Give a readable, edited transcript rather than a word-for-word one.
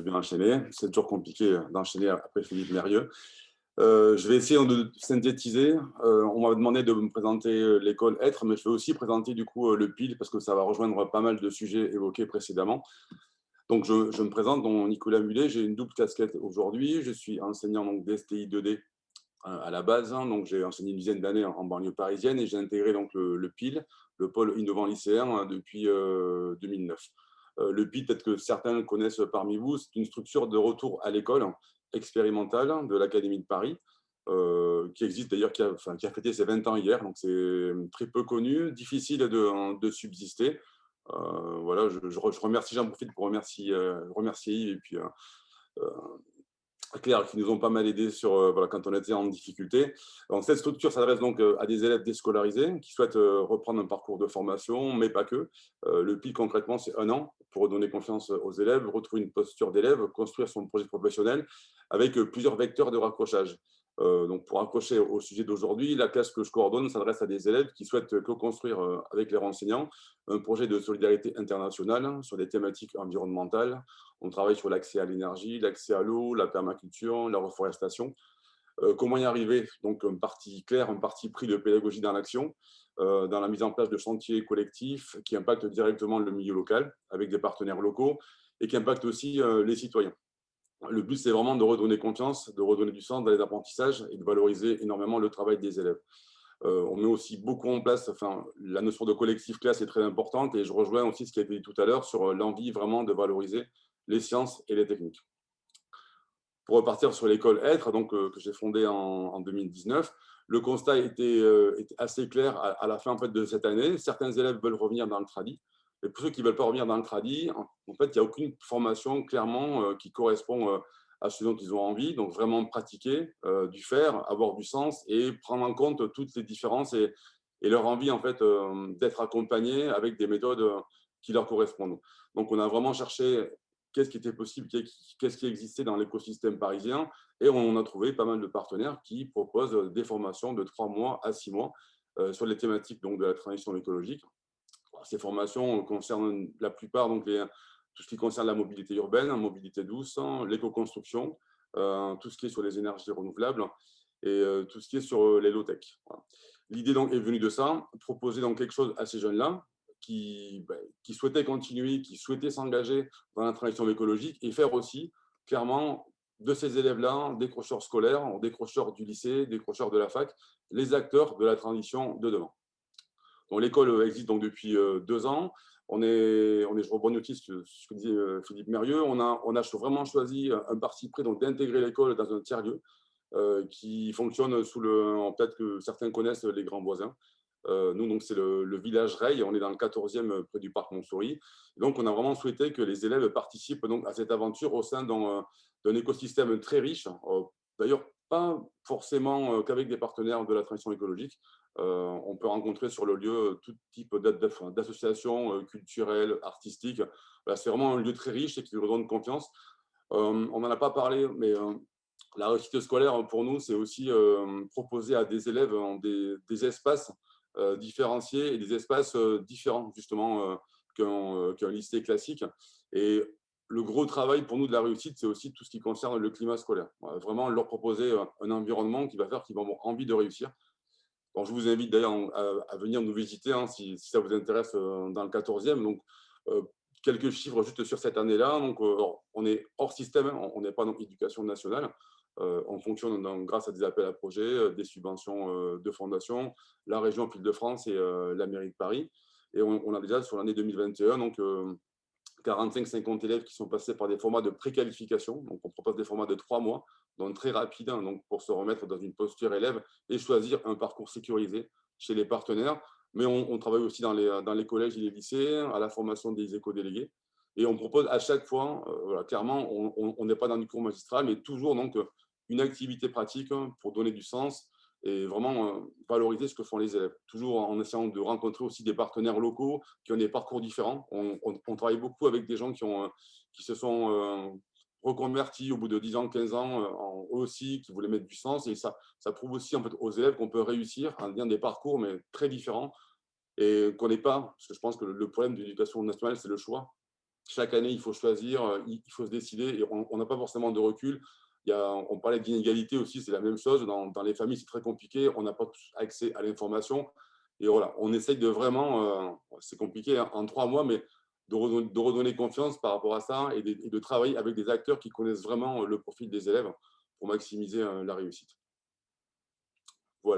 veux bien enchaîner. C'est toujours compliqué d'enchaîner après Philippe Mérieux. Je vais essayer de synthétiser. On m'a demandé de me présenter l'école Être, mais je vais aussi présenter du coup le PIL parce que ça va rejoindre pas mal de sujets évoqués précédemment. Donc, je me présente, donc Nicolas Mullet. J'ai une double casquette aujourd'hui. Je suis enseignant donc d'STI 2D à la base. Donc, j'ai enseigné une dizaine d'années en banlieue parisienne et j'ai intégré donc le PIL, le pôle innovant lycéen, depuis 2009. Le PIL, peut-être que certains connaissent parmi vous, c'est une structure de retour à l'école expérimentale de l'Académie de Paris, qui existe d'ailleurs, qui a fêté ses 20 ans hier. Donc, c'est très peu connu, difficile de subsister. Voilà, je remercie, j'en profite pour remercier Yves et puis euh, Claire qui nous ont pas mal aidés sur, voilà, quand on était en difficulté. Donc, cette structure s'adresse donc à des élèves déscolarisés qui souhaitent reprendre un parcours de formation, mais pas que. Le PIC, concrètement, c'est 1 an pour redonner confiance aux élèves, retrouver une posture d'élève, construire son projet professionnel avec plusieurs vecteurs de raccrochage. Donc, pour accrocher au sujet d'aujourd'hui, la classe que je coordonne s'adresse à des élèves qui souhaitent co-construire avec les enseignants un projet de solidarité internationale sur des thématiques environnementales. On travaille sur l'accès à l'énergie, l'accès à l'eau, la permaculture, la reforestation. Comment y arriver? Donc, un parti clair, un parti pris de pédagogie dans l'action, dans la mise en place de chantiers collectifs qui impactent directement le milieu local avec des partenaires locaux et qui impactent aussi les citoyens. Le but, c'est vraiment de redonner confiance, de redonner du sens dans les apprentissages et de valoriser énormément le travail des élèves. On met aussi beaucoup en place, enfin, la notion de collectif classe est très importante et je rejoins aussi ce qui a été dit tout à l'heure sur l'envie vraiment de valoriser les sciences et les techniques. Pour repartir sur l'école Être, donc, que j'ai fondée en 2019, le constat était assez clair à la fin en fait, de cette année. Certains élèves veulent revenir dans le tradi, et pour ceux qui ne veulent pas revenir dans le tradi, en fait, il n'y a aucune formation clairement qui correspond à ce dont ils ont envie. Donc, vraiment pratiquer, du faire, avoir du sens et prendre en compte toutes les différences et leur envie en fait, d'être accompagnés avec des méthodes qui leur correspondent. Donc, on a vraiment cherché qu'est-ce qui était possible, qu'est-ce qui existait dans l'écosystème parisien. Et on a trouvé pas mal de partenaires qui proposent des formations de 3 mois à 6 mois sur les thématiques donc, de la transition écologique. Ces formations concernent la plupart, donc tout ce qui concerne la mobilité urbaine, la mobilité douce, l'éco-construction, tout ce qui est sur les énergies renouvelables et tout ce qui est sur les low-tech. Voilà. L'idée donc est venue de ça, proposer donc quelque chose à ces jeunes-là qui souhaitaient continuer, qui souhaitaient s'engager dans la transition écologique et faire aussi clairement de ces élèves-là, décrocheurs scolaires, décrocheurs du lycée, décrocheurs de la fac, les acteurs de la transition de demain. Donc, l'école existe donc depuis 2 ans. Je rebondis aussi sur ce que dit Philippe Mérieux. On a vraiment choisi un parti pris d'intégrer l'école dans un tiers-lieu qui fonctionne sous peut-être que certains connaissent les Grands Voisins. Nous, donc, c'est le village Reille. On est dans le 14e près du parc Montsouris. Donc, on a vraiment souhaité que les élèves participent donc, à cette aventure au sein d'un écosystème très riche. D'ailleurs, pas forcément qu'avec des partenaires de la transition écologique. On peut rencontrer sur le lieu tout type d'associations culturelles, artistiques. Voilà, c'est vraiment un lieu très riche et qui nous redonne confiance. On n'en a pas parlé, mais la réussite scolaire, pour nous, c'est aussi proposer à des élèves des espaces différenciés et des espaces différents, justement, qu'un lycée classique. Et le gros travail pour nous de la réussite, c'est aussi tout ce qui concerne le climat scolaire. Voilà, vraiment leur proposer un environnement qui va faire qu'ils vont avoir envie de réussir. Donc, je vous invite d'ailleurs à venir nous visiter hein, si ça vous intéresse dans le 14e. Donc, euh, quelques chiffres juste sur cette année-là. Donc, on est hors système, hein, on n'est pas dans l'éducation nationale. On fonctionne grâce à des appels à projets, des subventions de fondation, la région Île-de-France et la mairie de Paris. Et on a déjà sur l'année 2021 donc, 45-50 élèves qui sont passés par des formats de préqualification. Donc, on propose des formats de 3 mois, donc très rapides, hein, donc pour se remettre dans une posture élève et choisir un parcours sécurisé chez les partenaires. Mais on travaille aussi dans les collèges et les lycées, à la formation des éco-délégués. Et on propose à chaque fois, voilà, clairement, on n'est pas dans du cours magistral, mais toujours donc, une activité pratique pour donner du sens et vraiment valoriser ce que font les élèves. Toujours en essayant de rencontrer aussi des partenaires locaux qui ont des parcours différents. On travaille beaucoup avec des gens qui se sont reconvertis au bout de 10 ans, 15 ans, eux aussi, qui voulaient mettre du sens. Et ça prouve aussi en fait, aux élèves qu'on peut réussir en ayant des parcours, mais très différents, et qu'on n'est pas, parce que je pense que le problème de l'éducation nationale, c'est le choix. chaque année, il faut choisir, il faut se décider, et on n'a pas forcément de recul. On parlait d'inégalité aussi, c'est la même chose. Dans les familles, c'est très compliqué, on n'a pas accès à l'information. Et voilà, on essaye de vraiment, c'est compliqué hein, en 3 mois, mais de redonner confiance par rapport à ça et de travailler avec des acteurs qui connaissent vraiment le profil des élèves pour maximiser la réussite.